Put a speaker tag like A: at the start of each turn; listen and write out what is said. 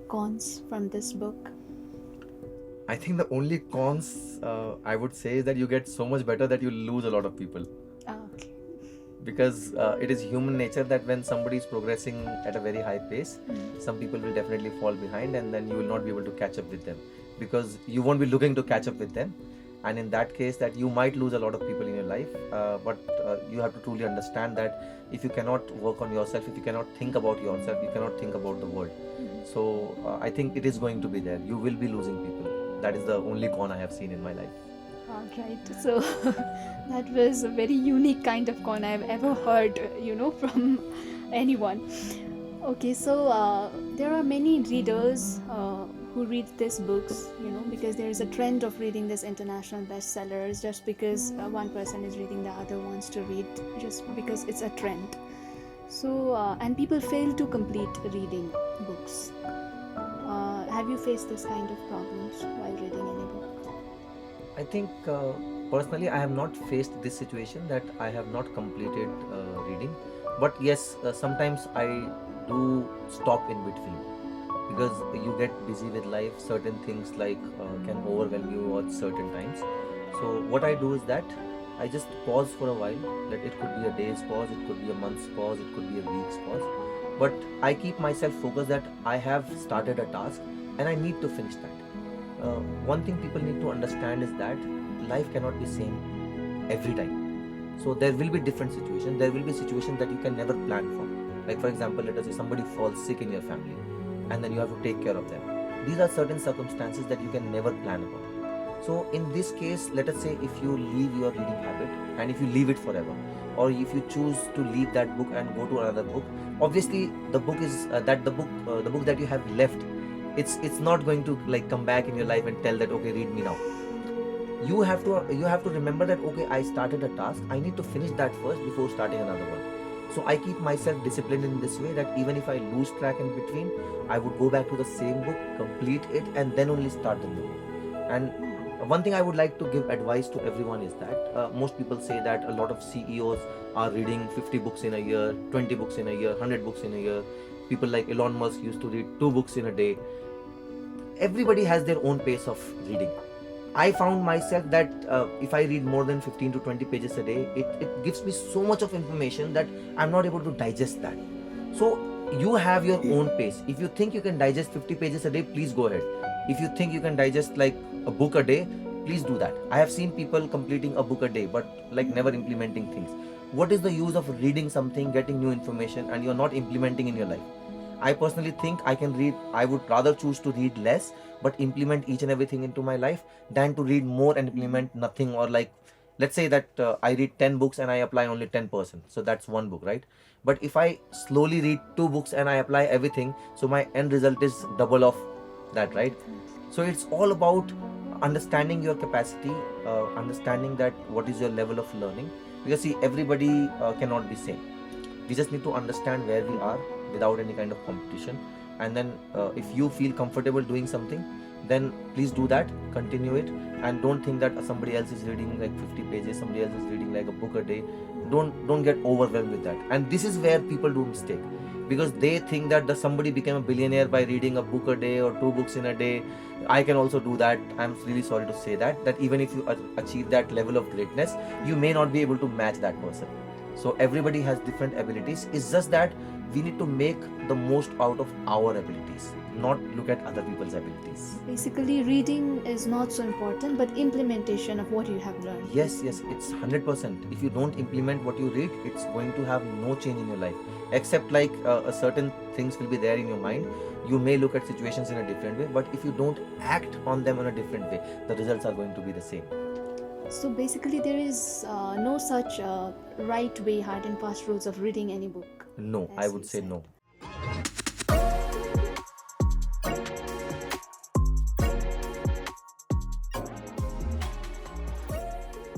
A: cons from this book?
B: I think the only cons I would say is that you get so much better that you lose a lot of people.
A: Okay.
B: Because it is human nature that when somebody is progressing at a very high pace, some people will definitely fall behind, and then you will not be able to catch up with them because you won't be looking to catch up with them. And in that case, that you might lose a lot of people in your life, but you have to truly understand that if you cannot work on yourself, if you cannot think about yourself, you cannot think about the world. So I think it is going to be there. You will be losing people. That is the only con I have seen in my life.
A: Alright, so that was a very unique kind of con I've ever heard, from anyone. Okay, so there are many readers who read these books, because there is a trend of reading these international bestsellers just because one person is reading, the other wants to read, just because it's a trend. So, and people fail to complete reading books. Have you faced this kind of problems while reading any book?
B: I think personally I have not faced this situation that I have not completed reading, but yes, sometimes I do stop in between because you get busy with life. Certain things like can overwhelm you at certain times. So what I do is that I just pause for a while. That it could be a day's pause, it could be a month's pause, it could be a week's pause. But I keep myself focused that I have started a task and I need to finish that. One thing people need to understand is that life cannot be same every time. So there will be different situations. There will be situations that you can never plan for. Like for example, let us say somebody falls sick in your family and then you have to take care of them. These are certain circumstances that you can never plan about. So in this case, let us say if you leave your reading habit and if you leave it forever, or if you choose to leave that book and go to another book, obviously the book is the book that you have left, it's not going to like come back in your life and tell that okay, read me now. You have to remember that okay, I started a task, I need to finish that first before starting another one. So I keep myself disciplined in this way that even if I lose track in between, I would go back to the same book, complete it, and then only start the new book. And one thing I would like to give advice to everyone is that most people say that a lot of CEOs are reading 50 books in a year, 20 books in a year, 100 books in a year. People like Elon Musk used to read 2 books in a day. Everybody has their own pace of reading. I found myself that if I read more than 15 to 20 pages a day, it gives me so much of information that I'm not able to digest that. So you have your own pace. If you think you can digest 50 pages a day, please go ahead. If you think you can digest like a book a day, please do that. I have seen people completing a book a day but like never implementing things. What is the use of reading something, getting new information, and you're not implementing in your life? I personally think I would rather choose to read less but implement each and everything into my life than to read more and implement nothing. Or like, let's say that I read 10 books and I apply only 10%. So that's one book, right? But if I slowly read 2 books and I apply everything, so my end result is double of that, right? So it's all about understanding your capacity, understanding that what is your level of learning. Because see, everybody cannot be same. We just need to understand where we are without any kind of competition, and then if you feel comfortable doing something, then please do that, continue it, and don't think that somebody else is reading like 50 pages, somebody else is reading like a book a day. Don't get overwhelmed with that. And this is where people do mistake, because they think that somebody became a billionaire by reading a book a day or 2 books in a day. I can also do that. I'm really sorry to say that even if you achieve that level of greatness, you may not be able to match that person. So everybody has different abilities. It's just that we need to make the most out of our abilities, not look at other people's abilities.
A: Basically, reading is not so important, but implementation of what you have learned.
B: Yes, it's 100%. If you don't implement what you read, it's going to have no change in your life. Except like a certain things will be there in your mind. You may look at situations in a different way, but if you don't act on them in a different way, the results are going to be the same.
A: So basically, there is no such right way, hard and fast rules of reading any book.
B: No,
A: as
B: I would
A: you
B: say
A: said.
B: no.